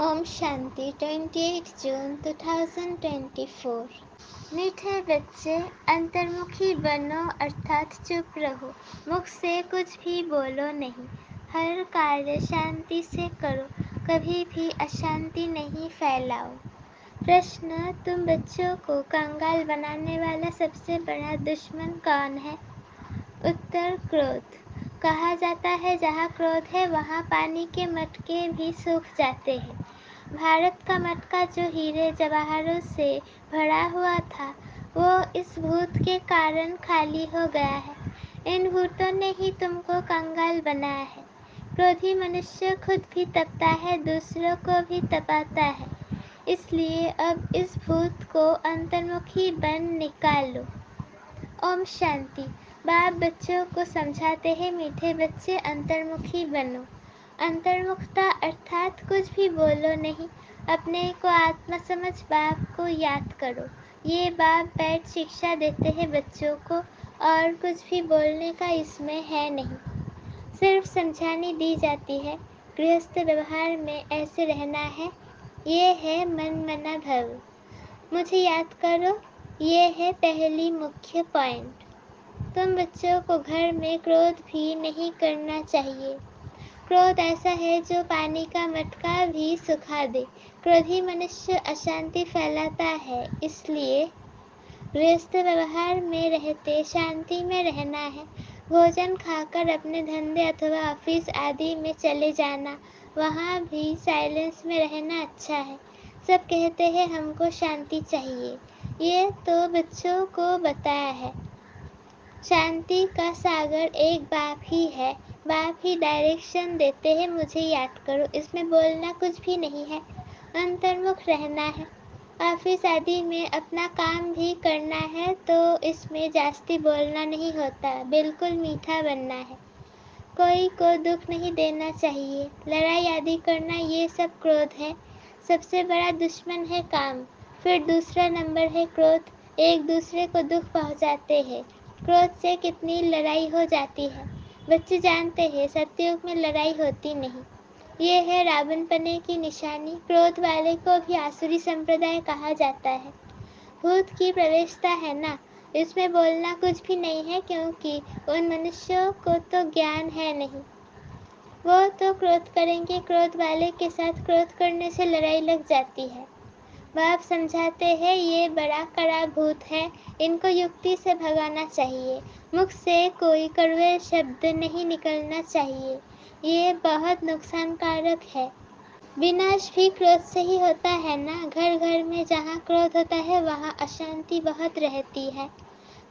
ओम शांति 28 जून 2024। मीठे बच्चे, अंतर्मुखी बनो अर्थात चुप रहो, मुख से कुछ भी बोलो नहीं, हर कार्य शांति से करो, कभी भी अशांति नहीं फैलाओ। प्रश्न: तुम बच्चों को कंगाल बनाने वाला सबसे बड़ा दुश्मन कौन है? उत्तर: क्रोध। कहा जाता है जहाँ क्रोध है वहाँ पानी के मटके भी सूख जाते हैं। भारत का मटका जो हीरे जवाहरों से भरा हुआ था वो इस भूत के कारण खाली हो गया है। इन भूतों ने ही तुमको कंगाल बनाया है। क्रोधी मनुष्य खुद भी तपता है, दूसरों को भी तपाता है। इसलिए अब इस भूत को अंतर्मुखी बन निकालो। ओम शांति। बाप बच्चों को समझाते हैं, मीठे बच्चे अंतर्मुखी बनो। अंतर्मुखता अर्थात कुछ भी बोलो नहीं, अपने को आत्मा समझ बाप को याद करो। ये बाप बैठ शिक्षा देते हैं बच्चों को और कुछ भी बोलने का इसमें है नहीं, सिर्फ समझानी दी जाती है। गृहस्थ व्यवहार में ऐसे रहना है, ये है मन मना भव। मुझे याद करो, ये है पहली मुख्य पॉइंट। तुम बच्चों को घर में क्रोध भी नहीं करना चाहिए। क्रोध ऐसा है जो पानी का मटका भी सुखा दे। क्रोधी मनुष्य अशांति फैलाता है, इसलिए गृहस्थ व्यवहार में रहते शांति में रहना है। भोजन खाकर अपने धंधे अथवा ऑफिस आदि में चले जाना, वहाँ भी साइलेंस में रहना अच्छा है। सब कहते हैं हमको शांति चाहिए, ये तो बच्चों को बताया है। शांति का सागर एक बाप ही है, बाप ही डायरेक्शन देते हैं, मुझे याद करो। इसमें बोलना कुछ भी नहीं है, अंतर्मुख रहना है। ऑफिस आदि में अपना काम भी करना है तो इसमें जास्ती बोलना नहीं होता, बिल्कुल मीठा बनना है। कोई को दुख नहीं देना चाहिए। लड़ाई आदि करना ये सब क्रोध है। सबसे बड़ा दुश्मन है काम, फिर दूसरा नंबर है क्रोध। एक दूसरे को दुख पहुंचाते हैं। क्रोध से कितनी लड़ाई हो जाती है। बच्चे जानते हैं सतयुग में लड़ाई होती नहीं, ये है रावणपने की निशानी। क्रोध वाले को भी आसुरी संप्रदाय कहा जाता है। भूत की प्रवेशता है ना, इसमें बोलना कुछ भी नहीं है, क्योंकि उन मनुष्यों को तो ज्ञान है नहीं। वो तो क्रोध करेंगे, क्रोध वाले के साथ क्रोध करने से लड़ाई लग जाती है। बाप समझाते हैं ये बड़ा कड़ा भूत है, इनको युक्ति से भगाना चाहिए। मुख से कोई कड़वे शब्द नहीं निकलना चाहिए, ये बहुत नुकसानकारक है। विनाश भी क्रोध से ही होता है ना। घर घर में जहाँ क्रोध होता है वहाँ अशांति बहुत रहती है।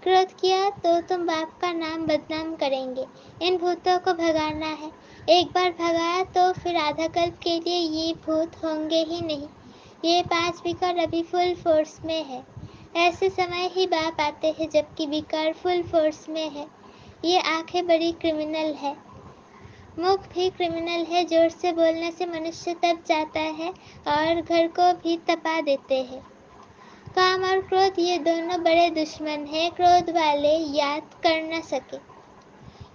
क्रोध किया तो तुम बाप का नाम बदनाम करेंगे। इन भूतों को भगाना है। एक बार भगाया तो फिर आधा कल्प के लिए ये भूत होंगे ही नहीं। ये 5 विकार अभी फुल फोर्स में है। ऐसे समय ही बाप आते हैं जबकि विकार फुल फोर्स में है। ये आंखें बड़ी क्रिमिनल है, मुख भी क्रिमिनल है। जोर से बोलने से मनुष्य तप जाता है और घर को भी तपा देते हैं। काम और क्रोध ये दोनों बड़े दुश्मन हैं। क्रोध वाले याद कर न सके,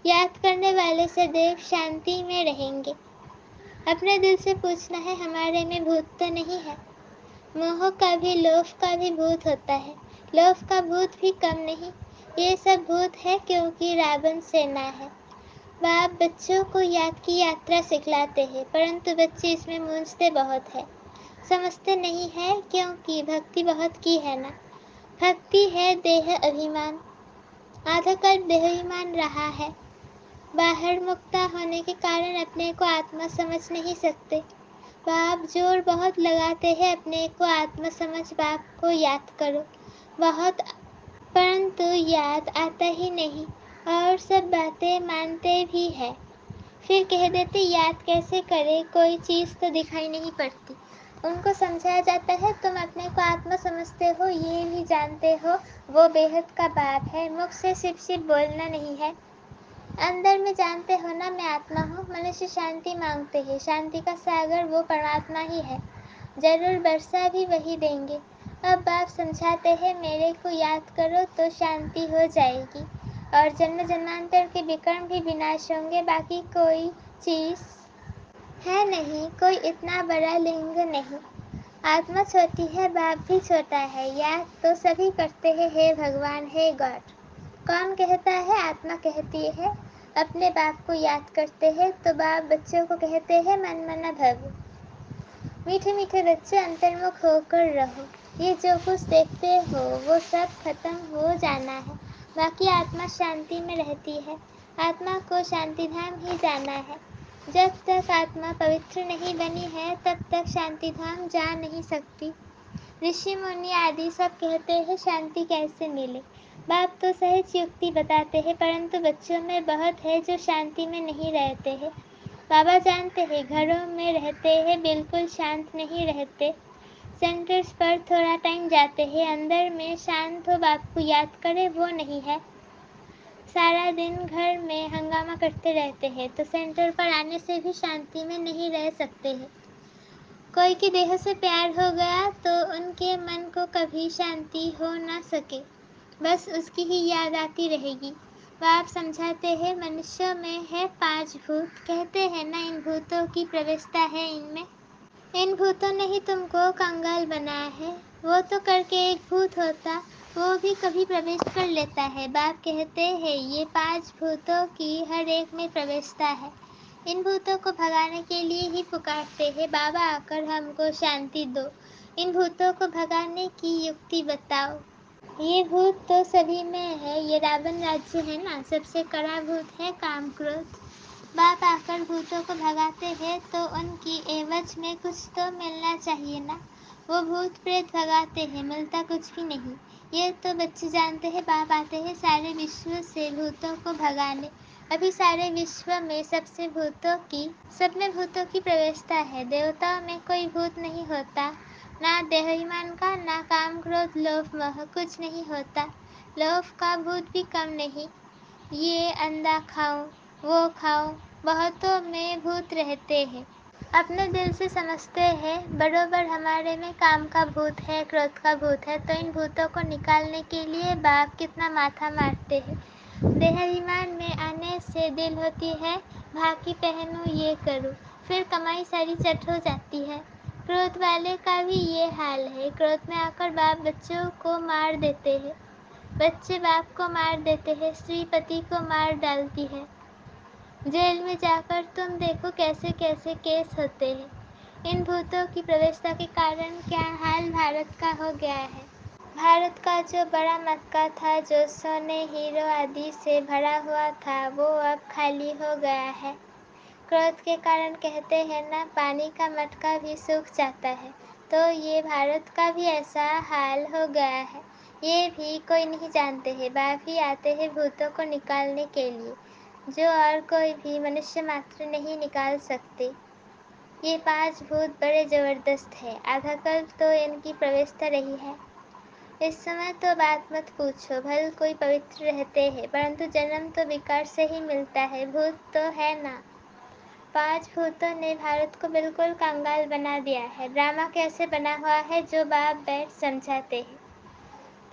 याद करने वाले सदैव शांति में रहेंगे। अपने दिल से पूछना है, हमारे में भूत तो नहीं है। मोह का भी लोभ का भी भूत होता है, लोभ का भूत भी कम नहीं। ये सब भूत है क्योंकि रावण सेना है। बाप बच्चों को याद की यात्रा सिखलाते हैं, परंतु बच्चे इसमें मूंझते बहुत है, समझते नहीं है, क्योंकि भक्ति बहुत की है ना। भक्ति है देह अभिमान, आधा कल्प देहाभिमान रहा है। बाहर मुक्ता होने के कारण अपने को आत्मा समझ नहीं सकते। बाप जोर बहुत लगाते हैं अपने को आत्मा समझ, बाप को याद करो बहुत, परंतु याद आता ही नहीं और सब बातें मानते भी है। फिर कह देते याद कैसे करे, कोई चीज़ तो दिखाई नहीं पड़ती। उनको समझाया जाता है तुम अपने को आत्मा समझते हो, ये भी जानते हो वो बेहद का बाप है। मुख से सिर्फ सिर्फ बोलना नहीं है, अंदर में जानते हो ना मैं आत्मा हूँ। मनुष्य शांति मांगते हैं, शांति का सागर वो परमात्मा ही है, जरूर वर्षा भी वही देंगे। अब बाप समझाते हैं मेरे को याद करो तो शांति हो जाएगी और जन्म जन्मांतर के विकर्म भी विनाश होंगे। बाकी कोई चीज़ ہے نہیں कोई इतना बड़ा लिंग नहीं। आत्मा छोटी है, बाप भी छोटा है। याद तो सभी करते हैं, हे भगवान, हे गॉड। कौन कहता है? आत्मा कहती है। अपने बाप को याद करते हैं तो बाप बच्चों को कहते हैं मन मना भव। मीठे मीठे बच्चे अंतर्मुख होकर रहो। ये जो कुछ देखते हो वो सब खत्म हो जाना है। बाकी आत्मा शांति में रहती है। आत्मा को शांति धाम ही जाना है। जब तक आत्मा पवित्र नहीं बनी है तब तक शांति धाम जा नहीं सकती। ऋषि मुनि आदि सब कहते हैं शांति कैसे मिले। बाप तो सहज युक्ति बताते हैं, परंतु बच्चों में बहुत है जो शांति में नहीं रहते हैं। बाबा जानते हैं घरों में रहते हैं बिल्कुल शांत नहीं रहते। सेंटर्स पर थोड़ा टाइम जाते हैं, अंदर में शांत हो बाप को याद करे वो नहीं है। सारा दिन घर में हंगामा करते रहते हैं तो सेंटर पर आने से भी शांति में नहीं रह सकते हैं। कोई की देह से प्यार हो गया तो उनके मन को कभी शांति हो ना सके, बस उसकी ही याद आती रहेगी। बाप समझाते हैं मनुष्य में है 5 भूत, कहते हैं ना इन भूतों की प्रवेशता है इनमें। इन भूतों ने ही तुमको कंगाल बनाया है। वो तो करके एक भूत होता, वो भी कभी प्रवेश कर लेता है। बाप कहते हैं ये 5 भूतों की हर एक में प्रवेशता है। इन भूतों को भगाने के लिए ही पुकारते हैं, बाबा आकर हमको शांति दो। इन भूतों को भगाने की युक्ति बताओ। ये भूत तो सभी में है। ये रावण राज्य है ना, सबसे कड़ा भूत है काम क्रोध। बाप आकर भूतों को भगाते हैं तो उनकी एवज में कुछ तो मिलना चाहिए ना। वो भूत प्रेत भगाते हैं, मिलता कुछ भी नहीं। ये तो बच्चे जानते हैं बाप आते हैं सारे विश्व से भूतों को भगाने। अभी सारे विश्व में सब में भूतों की प्रवेशता है। देवताओं में कोई भूत नहीं होता, ना देहाभिमान का, ना काम क्रोध लोभ मोह, कुछ नहीं होता। लोभ का भूत भी कम नहीं। ये अंडा खाऊं वो खाऊं, बहुतों में भूत रहते हैं। अपने दिल से समझते हैं बरोबर हमारे में काम का भूत है, क्रोध का भूत है, तो इन भूतों को निकालने के लिए बाप कितना माथा मारते हैं। देहाभिमान में आने से दिल होती है भाकी पहनूं ये करूं, फिर कमाई सारी चट हो जाती है। क्रोध वाले का भी ये हाल है। क्रोध में आकर बाप बच्चों को मार देते हैं, बच्चे बाप को मार देते हैं, स्त्री पति को मार डालती है। जेल में जाकर तुम देखो कैसे कैसे केस होते हैं। इन भूतों की प्रवेशता के कारण क्या हाल भारत का हो गया है। भारत का जो बड़ा मक्का था, जो सोने हीरो आदि से भरा हुआ था, वो अब खाली हो गया है। क्रोध के कारण कहते हैं ना पानी का मटका भी सूख जाता है, तो ये भारत का भी ऐसा हाल हो गया है। ये भी कोई नहीं जानते हैं। बाप ही आते हैं भूतों को निकालने के लिए, जो और कोई भी मनुष्य मात्र नहीं निकाल सकते। ये 5 भूत बड़े जबरदस्त है। आधा कल्प तो इनकी प्रवेशता रही है। इस समय तो बात मत पूछो, भल कोई पवित्र रहते हैं, परंतु जन्म तो विकार से ही मिलता है। भूत तो है ना। 5 भूतों ने भारत को बिल्कुल कंगाल बना दिया है। ड्रामा कैसे बना हुआ है जो बाप बैठ समझाते हैं।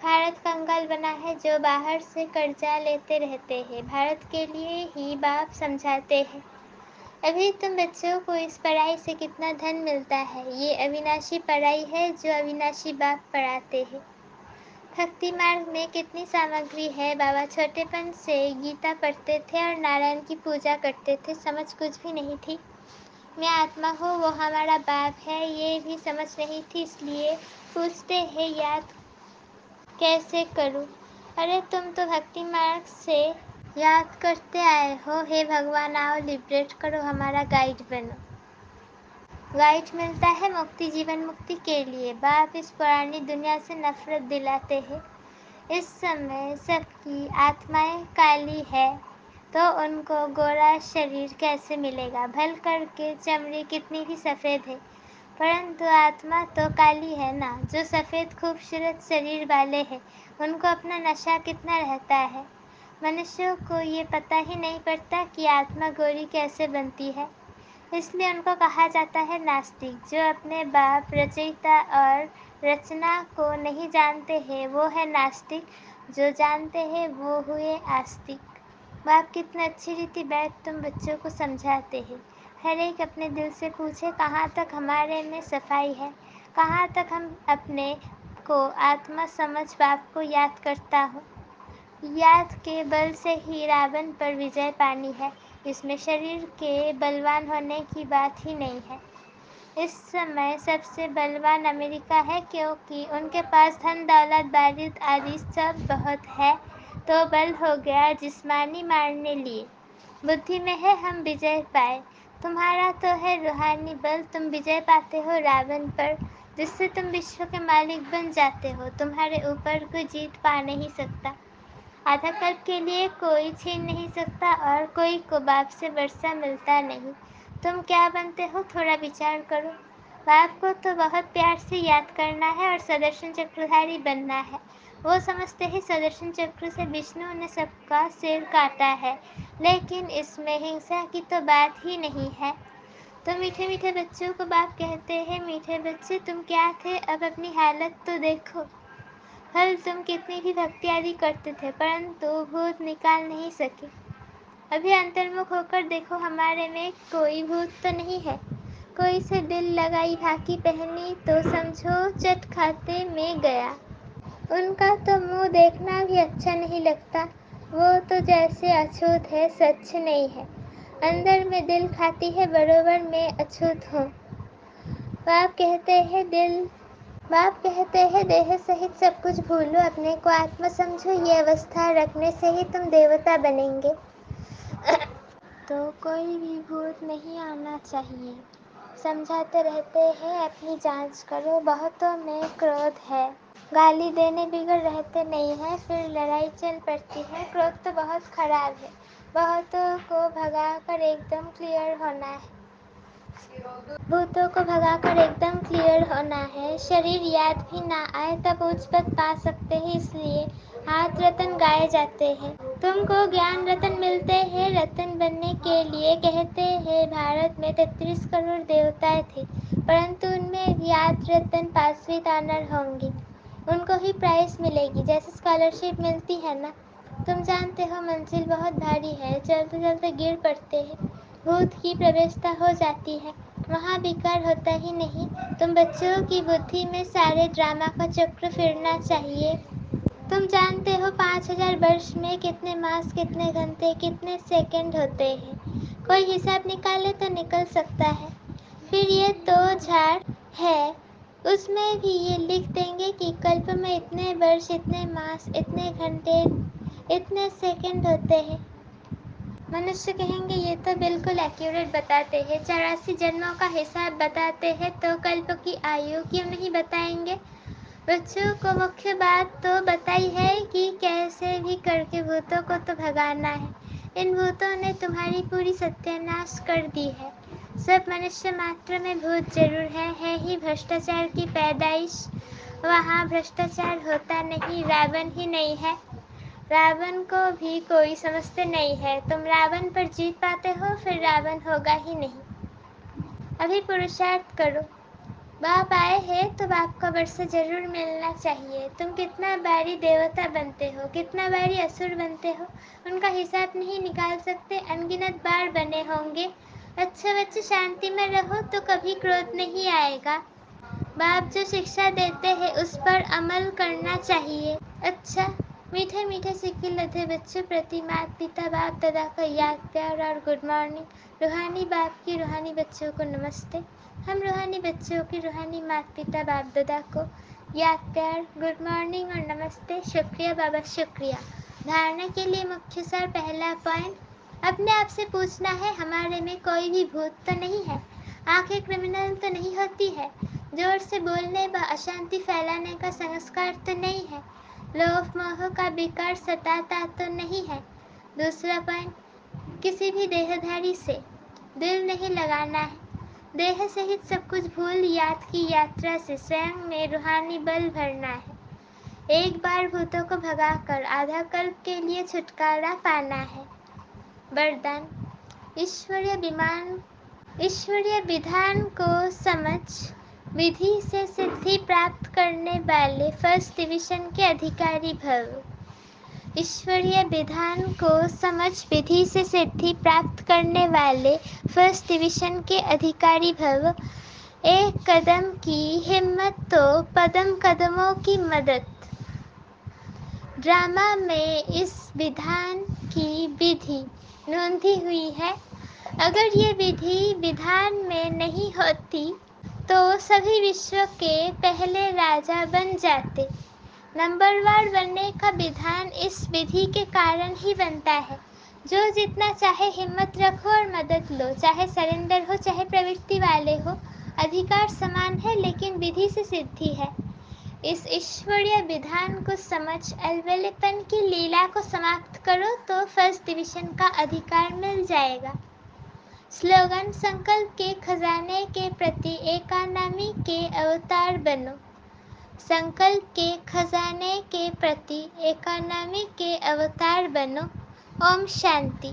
भारत कंगाल बना है जो बाहर से कर्जा लेते रहते हैं। भारत के लिए ही बाप समझाते हैं। अभी तुम बच्चों को इस पढ़ाई से कितना धन मिलता है, ये अविनाशी पढ़ाई है जो अविनाशी बाप पढ़ाते हैं। भक्ति मार्ग में कितनी सामग्री है। बाबा छोटेपन से गीता पढ़ते थे और नारायण की पूजा करते थे, समझ कुछ भी नहीं थी। मैं आत्मा हूँ, वो हमारा बाप है, ये भी समझ नहीं थी, इसलिए पूछते हैं याद कैसे करूं। अरे तुम तो भक्ति मार्ग से याद करते आए हो, हे भगवान आओ लिबरेट करो, हमारा गाइड बनो। गाइड मिलता है मुक्ति, जीवन मुक्ति के लिए। बाप इस पुरानी दुनिया से नफरत दिलाते हैं। इस समय सबकी आत्माएं काली है तो उनको गोरा शरीर कैसे मिलेगा। भल करके चमड़ी कितनी भी सफ़ेद है, परंतु आत्मा तो काली है ना। जो सफ़ेद खूबसूरत शरीर वाले हैं उनको अपना नशा कितना रहता है। मनुष्यों को ये पता ही नहीं पड़ता कि आत्मा गोरी कैसे बनती है, इसलिए उनको कहा जाता है नास्तिक। जो अपने बाप रचयिता और रचना को नहीं जानते हैं वो है नास्तिक, जो जानते हैं वो हुए आस्तिक। बाप कितना अच्छी रीति बैठ तुम बच्चों को समझाते हैं। हर एक अपने दिल से पूछे कहाँ तक हमारे में सफाई है, कहाँ तक हम अपने को आत्मा समझ बाप को याद करता हूँ। याद के बल से ही रावण पर विजय पानी है, इसमें शरीर के बलवान होने की बात ही नहीं है। इस समय सबसे बलवान अमेरिका है, क्योंकि उनके पास धन दौलत बारूद आदि सब बहुत है, तो बल हो गया जिस्मानी मारने लिए। बुद्धि में है हम विजय पाए। तुम्हारा तो है रूहानी बल, तुम विजय पाते हो रावण पर, जिससे तुम विश्व के मालिक बन जाते हो। तुम्हारे ऊपर कोई जीत पा नहीं सकता, आधा कल्प के लिए कोई छीन नहीं सकता, और कोई को बाप से वर्षा मिलता नहीं। तुम क्या बनते हो, थोड़ा विचार करो। बाप को तो बहुत प्यार से याद करना है और सुदर्शन चक्रधारी बनना है। वो समझते ही सुदर्शन चक्र से विष्णु ने सबका सिर काटा है, लेकिन इसमें हिंसा की तो बात ही नहीं है। तो मीठे मीठे बच्चों को बाप कहते हैं, मीठे बच्चे तुम क्या थे, अब अपनी हालत तो देखो। कल तुम कितनी भी भक्ति आदि करते थे, परंतु भूत निकाल नहीं सके। अभी अंतर्मुख होकर देखो, हमारे में कोई भूत तो नहीं है। कोई से दिल लगाई भाकी पहनी तो समझो चट खाते में गया। उनका तो मुंह देखना भी अच्छा नहीं लगता, वो तो जैसे अछूत है, सच नहीं है। अंदर में दिल खाती है, बरोबर में अछूत हूँ। बाप कहते हैं देह सहित सब कुछ भूलो, अपने को आत्मा समझो, ये अवस्था रखने से ही तुम देवता बनेंगे। तो कोई भी भूत नहीं आना चाहिए। समझाते रहते हैं अपनी जांच करो, बहुतों में क्रोध है, गाली देने बिगड़ रहते नहीं है, फिर लड़ाई चल पड़ती है। क्रोध तो बहुत खराब है, बहुतों को भगाकर एकदम क्लियर होना है। भूतों को भगाकर एकदम क्लियर होना है। शरीर याद भी ना आए तब उच्च पद पा सकते हैं, इसलिए हाथ रतन गाए जाते हैं। तुमको ज्ञान रतन मिलते हैं, रतन बनने के लिए कहते हैं। भारत में 33 करोड़ देवताएं थे, परंतु उनमें याद रतन 5वीं ऑनर होंगी, उनको ही प्राइज मिलेगी, जैसे स्कॉलरशिप मिलती है ना। तुम जानते हो मंजिल बहुत भारी है, चलते चलते गिर पड़ते हैं, भूत की प्रवेशता हो जाती है, वहाँ विकार होता ही नहीं। तुम बच्चों की बुद्धि में सारे ड्रामा का चक्र फिरना चाहिए। तुम जानते हो 5000 वर्ष में कितने मास, कितने घंटे, कितने सेकंड होते हैं। कोई हिसाब निकाले तो निकल सकता है। फिर ये तो झाड़ है, उसमें भी ये लिख देंगे कि कल्प में इतने वर्ष, इतने मास, इतने घंटे, इतने सेकंड होते हैं। मनुष्य कहेंगे ये तो बिल्कुल एक्यूरेट बताते हैं, 84 जन्मों का हिसाब बताते हैं, तो कल्प की आयु क्यों नहीं बताएंगे। बच्चों को मुख्य बात तो बताई है कि कैसे भी करके भूतों को तो भगाना है। इन भूतों ने तुम्हारी पूरी सत्यानाश कर दी है। सब मनुष्य मात्र में भूत जरूर है ही भ्रष्टाचार की पैदाइश। वहाँ भ्रष्टाचार होता नहीं, रावण ही नहीं है। रावण को भी कोई समझते नहीं है। तुम रावण पर जीत पाते हो, फिर रावण होगा ही नहीं। अभी पुरुषार्थ करो। बाप आए हैं तो बाप का वर्षा जरूर मिलना चाहिए। तुम कितना बारी देवता बनते हो, कितना बारी असुर बनते हो, उनका हिसाब नहीं निकाल सकते, अनगिनत बार बने होंगे। अच्छा बच्चे, शांति में रहो तो कभी क्रोध नहीं आएगा। बाप जो शिक्षा देते हैं उस पर अमल करना चाहिए। अच्छा, मीठे मीठे सिक्के लदे बच्चों प्रति माता पिता बाप दादा का याद, प्यार और गुड मॉर्निंग। रूहानी बाप की रूहानी बच्चों को नमस्ते। हम रूहानी बच्चों की रूहानी माता पिता बाप दादा को याद, प्यार, गुड मॉर्निंग और नमस्ते। शुक्रिया बाबा, शुक्रिया। धारणा के लिए मुख्य सार, पहला पॉइंट, अपने आप से पूछना है हमारे में कोई भी भूत तो नहीं है। आंखें क्रिमिनल तो नहीं होती है। जोर से बोलने व अशांति फैलाने का संस्कार तो नहीं है। लोभ मोह का विकार सताता तो नहीं है। दूसरा पॉइंट, किसी भी देहधारी से दिल नहीं लगाना है। देह सहित सब कुछ भूल याद की यात्रा से स्वयं में रूहानी बल भरना है। एक बार भूतों को भगाकर आधा कल्प के लिए छुटकारा पाना है। वरदान, ईश्वरीय विधान को समझ विधि से सिद्धि प्राप्त करने वाले फर्स्ट डिवीजन के अधिकारी भव। ईश्वरीय विधान को समझ विधि से सिद्धि प्राप्त करने वाले फर्स्ट डिवीजन के अधिकारी भव। एक कदम की हिम्मत तो पदम कदमों की मदद। ड्रामा में इस विधान की विधि नोंधी हुई है। अगर ये विधि विधान में नहीं होती तो सभी विश्व के पहले राजा बन जाते। नंबरवार बनने का विधान इस विधि के कारण ही बनता है। जो जितना चाहे हिम्मत रखो और मदद लो, चाहे सरेंडर हो चाहे प्रवृत्ति वाले हो, अधिकार समान है लेकिन विधि से सिद्धि है। इस ईश्वरीय विधान को समझ अलवलीपन की लीला को समाप्त करो तो फर्स्ट डिवीजन का अधिकार मिल जाएगा। स्लोगन: संकल्प के खजाने के प्रति एकानामी के अवतार बनो। संकल्प के खजाने के प्रति एकानामी के अवतार बनो। ओम शांति।